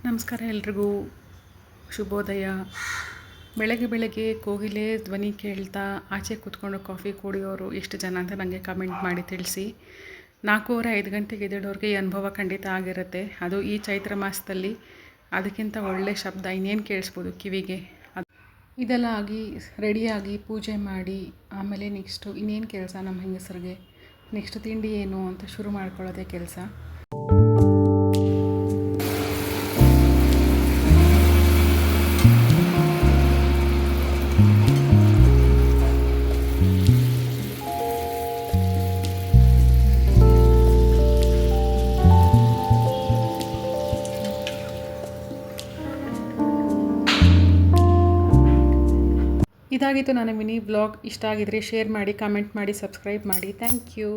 ನಮಸ್ಕಾರ ಎಲ್ರಿಗೂ ಶುಭೋದಯ. ಬೆಳಗ್ಗೆ ಕೋಗಿಲೆ ಧ್ವನಿ ಕೇಳ್ತಾ ಆಚೆ ಕೂತ್ಕೊಂಡು ಕಾಫಿ ಕುಡಿಯೋರು ಎಷ್ಟು ಜನ ಅಂತ ನನಗೆ ಕಮೆಂಟ್ ಮಾಡಿ ತಿಳಿಸಿ. 4:30 ಗಂಟೆಗೆ ಎದ್ದೇಳೋರಿಗೆ ಈ ಅನುಭವ ಖಂಡಿತ ಆಗಿರುತ್ತೆ. ಅದು ಈ ಚೈತ್ರ ಮಾಸದಲ್ಲಿ ಅದಕ್ಕಿಂತ ಒಳ್ಳೆ ಶಬ್ದ ಇನ್ನೇನು ಕೇಳಿಸ್ಬೋದು ಕಿವಿಗೆ. ಇದೆಲ್ಲ ಆಗಿ ರೆಡಿಯಾಗಿ ಪೂಜೆ ಮಾಡಿ ಆಮೇಲೆ ನೆಕ್ಸ್ಟು ಇನ್ನೇನು ಕೆಲಸ ನಮ್ಮ ಹೆಂಗಸರಿಗೆ, ನೆಕ್ಸ್ಟ್ ತಿಂಡಿ ಏನು ಅಂತ ಶುರು ಮಾಡ್ಕೊಳ್ಳೋದೇ ಕೆಲಸ. ಇದಾಗಿತ್ತು ನನ್ನ ಮಿನಿ ವ್ಲಾಗ್. ಇಷ್ಟ ಆಗಿದ್ರೆ ಶೇರ್ ಮಾಡಿ, ಕಮೆಂಟ್ ಮಾಡಿ, ಸಬ್ಸ್ಕ್ರೈಬ್ ಮಾಡಿ. Thank you.